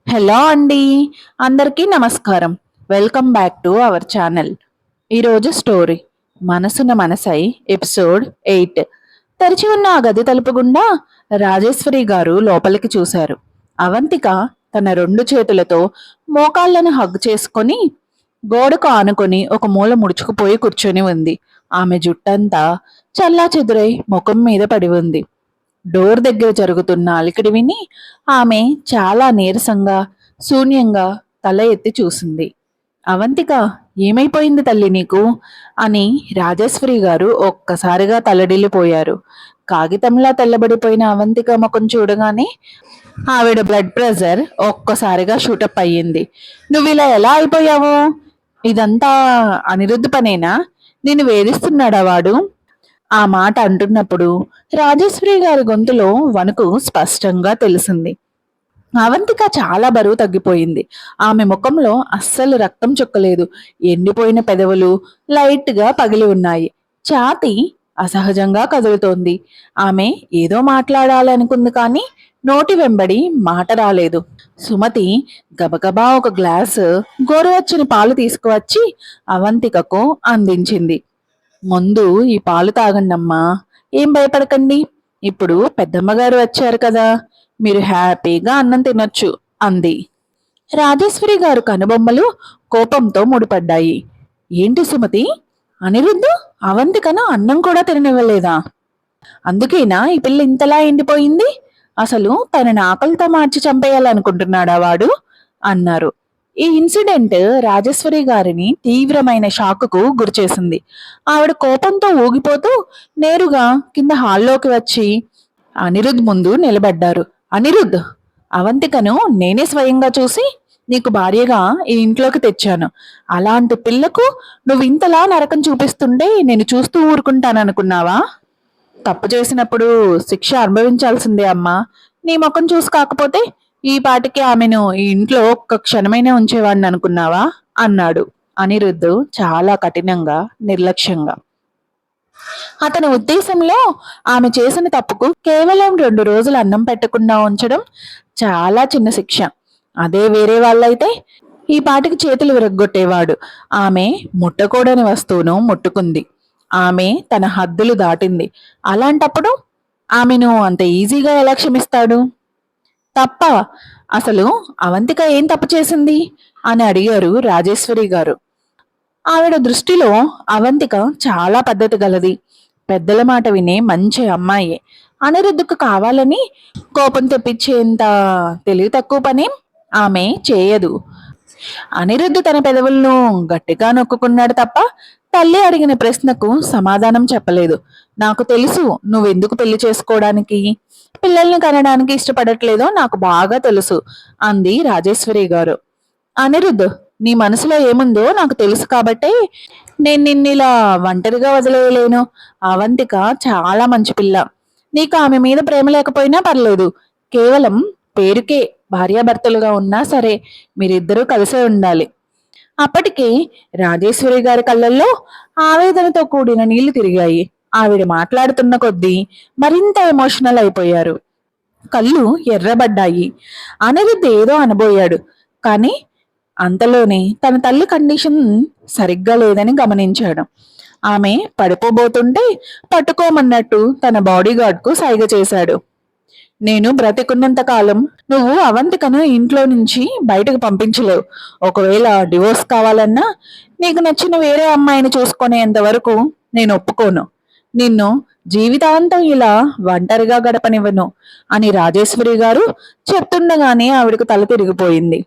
Hello అండి, అందరికీ నమస్కారం. Welcome back to our channel. ఈరోజు స్టోరీ మనసున మనసై ఎపిసోడ్ 8. తెరిచి ఉన్న ఆ గది తలుపు గుండా రాజేశ్వరి గారు లోపలికి చూశారు. అవంతిక తన 2 చేతులతో మోకాళ్లను హగ్ చేసుకొని గోడకు ఆనుకొని ఒక మూల ముడుచుకుపోయి కూర్చొని ఉంది. ఆమె జుట్టంతా చల్లాచెదురై ముఖం మీద పడి ఉంది. డోర్ దగ్గర జరుగుతున్న అలికిడి విని ఆమె చాలా నీరసంగా శూన్యంగా తల ఎత్తి చూసింది. అవంతిక, ఏమైపోయింది తల్లి నీకు అని రాజేశ్వరి గారు ఒక్కసారిగా తలడిల్లిపోయారు. కాగితంలా తెల్లబడిపోయిన అవంతిక ముఖం చూడగానే ఆవిడ బ్లడ్ ప్రెషర్ ఒక్కసారిగా షూటప్ అయ్యింది. నువ్వు ఇలా ఎలా అయిపోయావు? ఇదంతా అనిరుద్ధ పనేనా? నిన్ను వేధిస్తున్నాడా వాడు? ఆ మాట అంటున్నప్పుడు రాజేశ్వరి గారి గొంతులో వణుకు స్పష్టంగా తెలిసింది. అవంతిక చాలా బరువు తగ్గిపోయింది. ఆమె ముఖంలో అస్సలు రక్తం చుక్కలేదు. ఎండిపోయిన పెదవులు లైట్ గా పగిలి ఉన్నాయి. ఛాతీ అసహజంగా కదులుతోంది. ఆమె ఏదో మాట్లాడాలనుకుంది కానీ నోటి వెంబడి మాట రాలేదు. సుమతి గబగబా ఒక గ్లాసు గోరువెచ్చని పాలు తీసుకువచ్చి అవంతికకు అందించింది. ముందు ఈ పాలు తాగండమ్మా, ఏం భయపడకండి. ఇప్పుడు పెద్దమ్మగారు వచ్చారు కదా, మీరు హ్యాపీగా అన్నం తినొచ్చు అంది. రాజేశ్వరి గారు కనుబొమ్మలు కోపంతో ముడిపడ్డాయి. ఏంటి సుమతి, అనిరుద్ధు అవంతికను అన్నం కూడా తిననివ్వలేదా? అందుకేనా ఈ పిల్ల ఇంతలా ఎండిపోయింది? అసలు తనని ఆకలితో మార్చి చంపేయాలనుకుంటున్నాడా వాడు అన్నారు. ఈ ఇన్సిడెంట్ రాజేశ్వరి గారిని తీవ్రమైన షాకుకు గురిచేసింది. ఆవిడ కోపంతో ఊగిపోతూ నేరుగా కింద హాల్లోకి వచ్చి అనిరుద్ ముందు నిలబడ్డారు. అనిరుద్, అవంతికను నేనే స్వయంగా చూసి నీకు భార్యగా ఈ ఇంట్లోకి తెచ్చాను. అలాంటి పిల్లకు నువ్వు ఇంతలా నరకం చూపిస్తుంటే నేను చూస్తూ ఊరుకుంటాననుకున్నావా? తప్పు చేసినప్పుడు శిక్ష అనుభవించాల్సిందే అమ్మా. నీ ముఖం చూసి కాకపోతే ఈ పాటికి ఆమెను ఈ ఇంట్లో ఒక్క క్షణమైనా ఉంచేవాడిని అనుకున్నావా అన్నాడు అనిరుద్ధు చాలా కఠినంగా, నిర్లక్ష్యంగా. అతని ఉద్దేశంలో ఆమె చేసిన తప్పుకు కేవలం 2 రోజులు అన్నం పెట్టకుండా ఉంచడం చాలా చిన్న శిక్ష. అదే వేరే వాళ్ళైతే ఈ పాటికి చేతులు విరగ్గొట్టేవాడు. ఆమె ముట్టకూడని వస్తువును ముట్టుకుంది. ఆమె తన హద్దులు దాటింది. అలాంటప్పుడు ఆమెను అంత ఈజీగా ఎలా క్షమిస్తాడు? తప్ప అసలు అవంతిక ఏం తప్పు చేసింది అని అడిగారు రాజేశ్వరి గారు. ఆవిడ దృష్టిలో అవంతిక చాలా పద్ధతి గలది, పెద్దల మాట వినే మంచి అమ్మాయి. అనిరుద్ధకు కావాలని కోపం తెప్పించేంత తెలివి తక్కువ పనేం ఆమె చేయదు. అనిరుద్ధు తన పెదవులను గట్టిగా నొక్కుకున్నాడు తప్ప తల్లి అడిగిన ప్రశ్నకు సమాధానం చెప్పలేదు. నాకు తెలుసు నువ్వెందుకు పెళ్లి చేసుకోవడానికి, పిల్లల్ని కనడానికి ఇష్టపడట్లేదో నాకు బాగా తెలుసు అంది రాజేశ్వరి గారు. అనిరుద్ధ్, నీ మనసులో ఏముందో నాకు తెలుసు కాబట్టే నేను నిన్నిలా ఒంటరిగా వదిలేయలేను. అవంతిక చాలా మంచి పిల్ల. నీకు ఆమె మీద ప్రేమ లేకపోయినా పర్లేదు. కేవలం పేరుకే భార్యాభర్తలుగా ఉన్నా సరే మీరిద్దరూ కలిసే ఉండాలి. అప్పటికే రాజేశ్వరి గారి కళ్ళల్లో ఆవేదనతో కూడిన నీళ్లు తిరిగాయి. ఆవిడ మాట్లాడుతున్న కొద్దీ మరింత ఎమోషనల్ అయిపోయారు. కళ్ళు ఎర్రబడ్డాయి. అనిరుద్ధ్ ఏదో అనబోయాడు కానీ అంతలోనే తన తల్లి కండిషన్ సరిగ్గా లేదని గమనించాడు. ఆమె పడిపోబోతుంటే పట్టుకోమన్నట్టు తన బాడీ గార్డ్కు సైగ చేశాడు. నేను బ్రతికున్నంత కాలం నువ్వు అవంతికను ఇంట్లో నుంచి బయటకు పంపించలేవు. ఒకవేళ డివోర్స్ కావాలన్నా నీకు నచ్చిన వేరే అమ్మాయిని చూసుకునేంత వరకు నేను ఒప్పుకోను. నిన్ను జీవితాంతం ఇలా ఒంటరిగా గడపనివ్వను అని రాజేశ్వరి గారు చెప్తుండగానే ఆవిడకు తల తిరిగిపోయింది.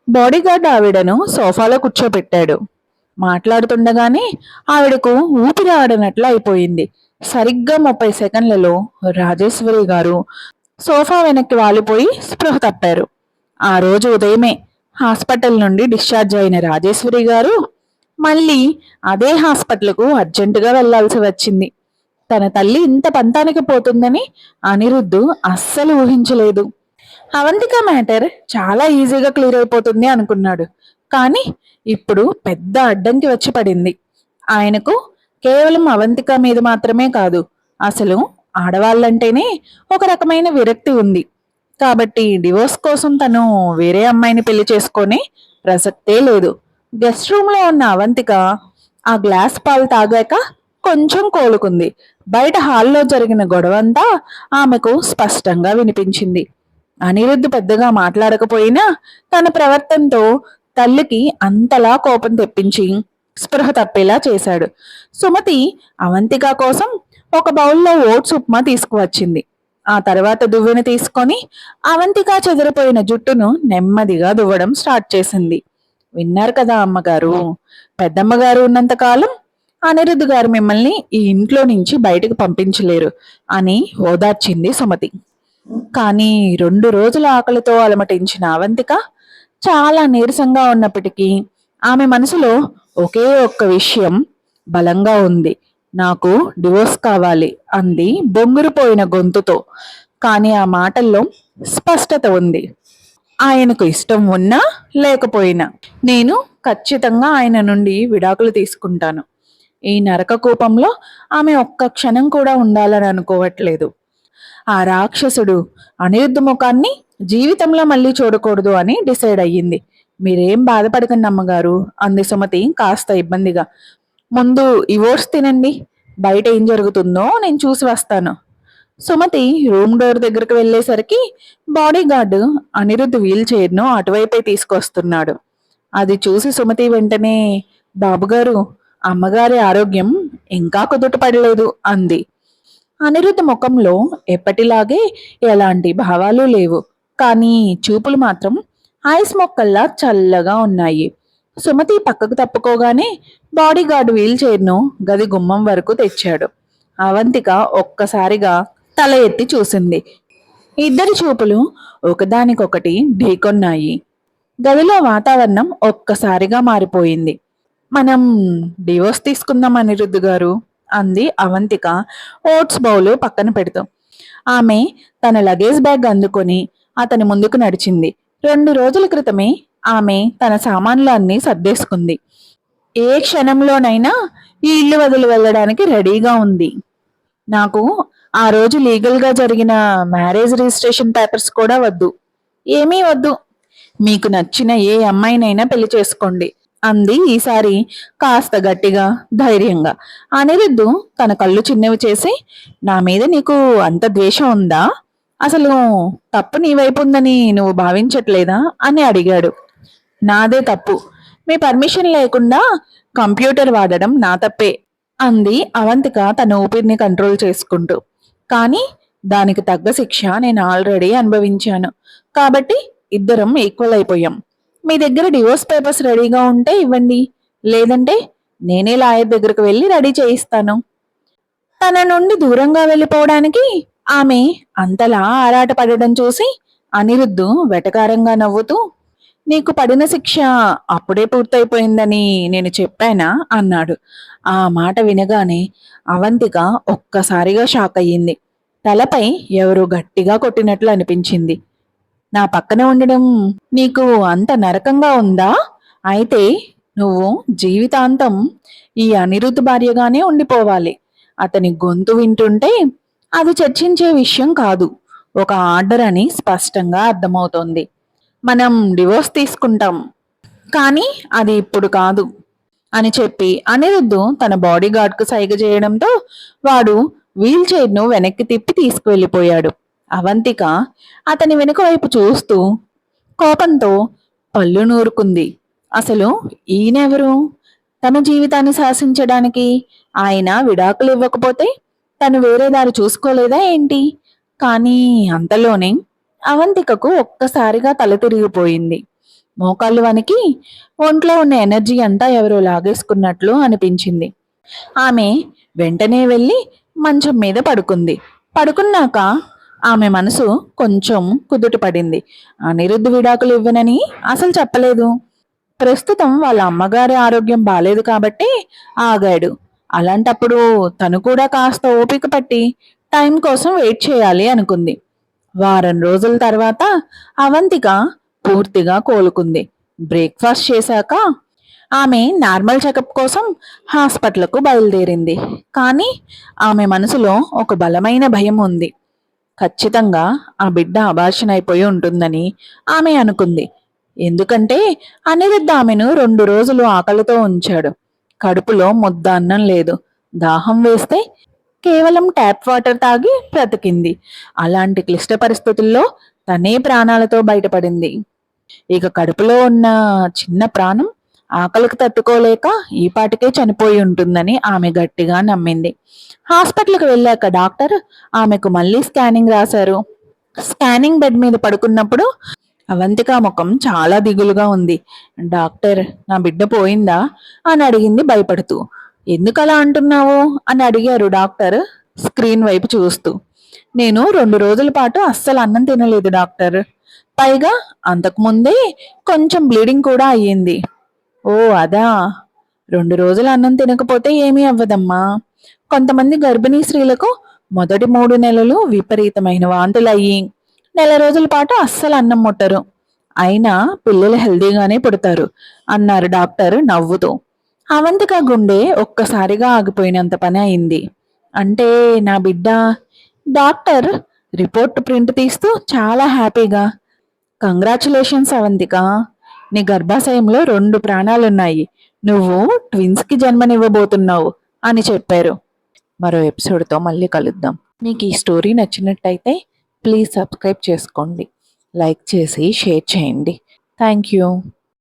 బాడీగార్డ్ ఆవిడను సోఫాలో కూర్చోపెట్టాడు. మాట్లాడుతుండగానే ఆవిడకు ఊపిరి ఆడనట్లు అయిపోయింది. సరిగ్గా 30 సెకండ్లలో రాజేశ్వరి గారు సోఫా వెనక్కి వాలిపోయి స్పృహ తప్పారు. ఆ రోజు ఉదయమే హాస్పిటల్ నుండి డిశ్చార్జ్ అయిన రాజేశ్వరి గారు మళ్ళీ అదే హాస్పిటల్కు అర్జెంటుగా వెళ్లాల్సి వచ్చింది. తన తల్లి ఇంత పంతానికి పోతుందని అనిరుద్ధు అస్సలు ఊహించలేదు. అవంతిక మ్యాటర్ చాలా ఈజీగా క్లియర్ అయిపోతుంది అనుకున్నాడు. కానీ ఇప్పుడు పెద్ద అడ్డంకి వచ్చి పడింది. ఆయనకు కేవలం అవంతిక మీద మాత్రమే కాదు, అసలు ఆడవాళ్ళంటేనే ఒక రకమైన విరక్తి ఉంది. కాబట్టి డివోర్స్ కోసం తను వేరే అమ్మాయిని పెళ్లి చేసుకొని ప్రసక్తే లేదు. గెస్ట్ రూమ్ లో ఉన్న అవంతిక ఆ గ్లాస్ పాలు తాగాక కొంచెం కోలుకుంది. బయట హాల్లో జరిగిన గొడవంతా ఆమెకు స్పష్టంగా వినిపించింది. అనిరుద్ధ్ పెద్దగా మాట్లాడకపోయినా తన ప్రవర్తనతో తల్లికి అంతలా కోపం తెప్పించి స్పృహ తప్పేలా చేశాడు. సుమతి అవంతిక కోసం ఒక బౌల్లో ఓట్స్ ఉప్మా తీసుకువచ్చింది. ఆ తర్వాత దువ్వెన తీసుకొని అవంతిక చెదిరిపోయిన జుట్టును నెమ్మదిగా దువ్వడం స్టార్ట్ చేసింది. విన్నారు కదా అమ్మగారు, పెద్దమ్మగారు ఉన్నంతకాలం అనిరుద్ధ్ గారు మిమ్మల్ని ఈ ఇంట్లో నుంచి బయటకు పంపించలేరు అని ఓదార్చింది సుమతి. కానీ 2 రోజుల ఆకలితో అలమటించిన అవంతిక చాలా నీరసంగా ఉన్నప్పటికీ ఆమె మనసులో ఒకే ఒక్క విషయం బలంగా ఉంది. నాకు డివోర్స్ కావాలి అంది బొంగురుపోయిన గొంతుతో. కానీ ఆ మాటల్లో స్పష్టత ఉంది. ఆయనకు ఇష్టం ఉన్నా లేకపోయినా నేను ఖచ్చితంగా ఆయన నుండి విడాకులు తీసుకుంటాను. ఈ నరక కూపంలో ఆమె ఒక్క క్షణం కూడా ఉండాలని అనుకోవట్లేదు. ఆ రాక్షసుడు అనిరుద్ధ ముఖాన్ని జీవితంలో మళ్ళీ చూడకూడదు అని డిసైడ్ అయ్యింది. మీరేం బాధపడకండి అమ్మగారు అంది సుమతి కాస్త ఇబ్బందిగా. ముందు ఈ ఓట్స్ తినండి, బయట ఏం జరుగుతుందో నేను చూసి వస్తాను. సుమతి రూమ్ డోర్ దగ్గరకు వెళ్ళేసరికి బాడీ గార్డు అనిరుద్ధ్ వీల్ చైర్ను అటువైపే తీసుకొస్తున్నాడు. అది చూసి సుమతి వెంటనే, బాబుగారు, అమ్మగారి ఆరోగ్యం ఇంకా కుదుట పడలేదు అంది. అనిరుద్ధ ముఖంలో ఎప్పటిలాగే ఎలాంటి భావాలు లేవు. కానీ చూపులు మాత్రం ఐస్ మొక్కల్లా చల్లగా ఉన్నాయి. సుమతి పక్కకు తప్పుకోగానే బాడీగార్డ్ వీల్ చైర్ను గది గుమ్మం వరకు తెచ్చాడు. అవంతిక ఒక్కసారిగా తల ఎత్తి చూసింది. ఇద్దరి చూపులు ఒకదానికొకటి ఢీకొన్నాయి. గదిలో వాతావరణం ఒక్కసారిగా మారిపోయింది. మనం డివోర్స్ తీసుకుందాం అనిరుద్ధ్ గారు అంది అవంతిక ఓట్స్ బౌలు పక్కన పెడుతూ. ఆమె తన లగేజ్ బ్యాగ్ అందుకొని అతని ముందుకు నడిచింది. 2 రోజుల క్రితమే ఆమె తన సామాన్లు అన్నీ సర్దేసుకుంది. ఏ క్షణంలోనైనా ఈ ఇల్లు వదిలి వెళ్ళడానికి రెడీగా ఉంది. నాకు ఆ రోజు లీగల్గా జరిగిన మ్యారేజ్ రిజిస్ట్రేషన్ పేపర్స్ కూడా వద్దు, ఏమీ వద్దు. మీకు నచ్చిన ఏ అమ్మాయినైనా పెళ్లి చేసుకోండి అంది ఈసారి కాస్త గట్టిగా, ధైర్యంగా. అనిరుద్ధు తన కళ్ళు చిన్నవి చేసి, నా మీద నీకు అంత ద్వేషం ఉందా? అసలు తప్పు నీ వైపు ఉందని నువ్వు భావించట్లేదా అని అడిగాడు. నాదే తప్పు. మీ పర్మిషన్ లేకుండా కంప్యూటర్ వాడడం నా తప్పే అంది అవంతిక తన ఊపిరిని కంట్రోల్ చేసుకుంటూ. కానీ దానికి తగ్గ శిక్ష నేను ఆల్రెడీ అనుభవించాను. కాబట్టి ఇద్దరం ఈక్వల్ అయిపోయాం. మీ దగ్గర డివోర్స్ పేపర్స్ రెడీగా ఉంటే ఇవ్వండి, లేదంటే నేనే లాయర్ దగ్గరకు వెళ్ళి రెడీ చేయిస్తాను. తన నుండి దూరంగా వెళ్ళిపోవడానికి ఆమె అంతలా ఆరాటపడడం చూసి అనిరుద్ధు వెటకారంగా నవ్వుతూ, నీకు పడిన శిక్ష అప్పుడే పూర్తయిపోయిందని నేను చెప్పానా అన్నాడు. ఆ మాట వినగానే అవంతిక ఒక్కసారిగా షాక్ అయ్యింది. తలపై ఎవరో గట్టిగా కొట్టినట్లు అనిపించింది. నా పక్కన ఉండడం నీకు అంత నరకంగా ఉందా? అయితే నువ్వు జీవితాంతం ఈ అనిరుద్ధ్ భార్యగానే ఉండిపోవాలి. అతని గొంతు వింటుంటే అది చర్చించే విషయం కాదు, ఒక ఆర్డర్ అని స్పష్టంగా అర్థమవుతోంది. మనం డివోర్స్ తీసుకుంటాం, కానీ అది ఇప్పుడు కాదు అని చెప్పి అనిరుద్ధు తన బాడీ గార్డ్కు సైగ చేయడంతో వాడు వీల్ చైర్ను వెనక్కి తిప్పి తీసుకువెళ్ళిపోయాడు. అవంతిక అతని వెనుక వైపు చూస్తూ కోపంతో పళ్ళు నూరుకుంది. అసలు ఈయనెవరు? తన జీవితాన్ని శాసించడానికి ఆయన విడాకులు ఇవ్వకపోతే తను వేరే దారి చూసుకోలేదా ఏంటి? కానీ అంతలోనే అవంతికకు ఒక్కసారిగా తల తిరిగిపోయింది. మోకాళ్ళు వణికి ఒంట్లో ఉన్న ఎనర్జీ అంతా ఎవరో లాగేసుకున్నట్లు అనిపించింది. ఆమె వెంటనే వెళ్ళి మంచం మీద పడుకుంది. పడుకున్నాక ఆమె మనసు కొంచెం కుదుట పడింది. అనిరుద్ధ్ విడాకులు ఇవ్వనని అసలు చెప్పలేదు. ప్రస్తుతం వాళ్ళ అమ్మగారి ఆరోగ్యం బాలేదు కాబట్టి ఆగాడు. అలాంటప్పుడు తను కూడా కాస్త ఓపిక పట్టి టైం కోసం వెయిట్ చేయాలి అనుకుంది. వారం రోజుల తర్వాత అవంతిక పూర్తిగా కోలుకుంది. బ్రేక్ఫాస్ట్ చేశాక ఆమె నార్మల్ చెకప్ కోసం హాస్పిటల్కు బయలుదేరింది. కానీ ఆమె మనసులో ఒక బలమైన భయం ఉంది. ఖచ్చితంగా ఆ బిడ్డ అబార్షన్ అయిపోయి ఉంటుందని ఆమె అనుకుంది. ఎందుకంటే అనిరుద్ధ్ ఆమెను 2 రోజులు ఆకలితో ఉంచాడు. కడుపులో ముద్ద అన్నం లేదు. దాహం వేస్తే కేవలం ట్యాప్ వాటర్ తాగి బ్రతికింది. అలాంటి క్లిష్ట పరిస్థితుల్లో తనే ప్రాణాలతో బయటపడింది. ఇక కడుపులో ఉన్న చిన్న ప్రాణం ఆకలికి తట్టుకోలేక ఈ పాటికే చనిపోయి ఉంటుందని ఆమె గట్టిగా నమ్మింది. హాస్పిటల్కి వెళ్ళాక డాక్టర్ ఆమెకు మళ్ళీ స్కానింగ్ రాశారు. స్కానింగ్ బెడ్ మీద పడుకున్నప్పుడు అవంతిక ముఖం చాలా దిగులుగా ఉంది. డాక్టర్, నా బిడ్డ పోయిందా అని అడిగింది భయపడుతూ. ఎందుకు అలా అంటున్నావు అని అడిగారు డాక్టర్ స్క్రీన్ వైపు చూస్తూ. నేను 2 రోజుల పాటు అస్సలు అన్నం తినలేదు డాక్టర్. పైగా అంతకుముందే కొంచెం బ్లీడింగ్ కూడా అయ్యింది. ఓ అదా. 2 రోజులు అన్నం తినకపోతే ఏమీ అవ్వదమ్మా. కొంతమంది గర్భిణీ స్త్రీలకు మొదటి 3 నెలలు విపరీతమైన వాంతులయ్యి నెల రోజుల పాటు అస్సలు అన్నం ముట్టరు. అయినా పిల్లలు హెల్దీగానే పుడతారు అన్నారు డాక్టర్ నవ్వుతూ. అవంతిక గుండె ఒక్కసారిగా ఆగిపోయినంత పని అయింది. అంటే నా బిడ్డ? డాక్టర్ రిపోర్ట్ ప్రింట్ తీస్తూ చాలా హ్యాపీగా, కంగ్రాచులేషన్స్ అవంతిక, నీ గర్భాశయంలో 2 ప్రాణాలున్నాయి. నువ్వు ట్విన్స్కి జన్మనివ్వబోతున్నావు అని చెప్పారు. మరో ఎపిసోడ్తో మళ్ళీ కలుద్దాం. మీకు ఈ స్టోరీ నచ్చినట్టయితే ప్లీజ్ సబ్స్క్రైబ్ చేసుకోండి, లైక్ చేసి షేర్ చేయండి. Thank you.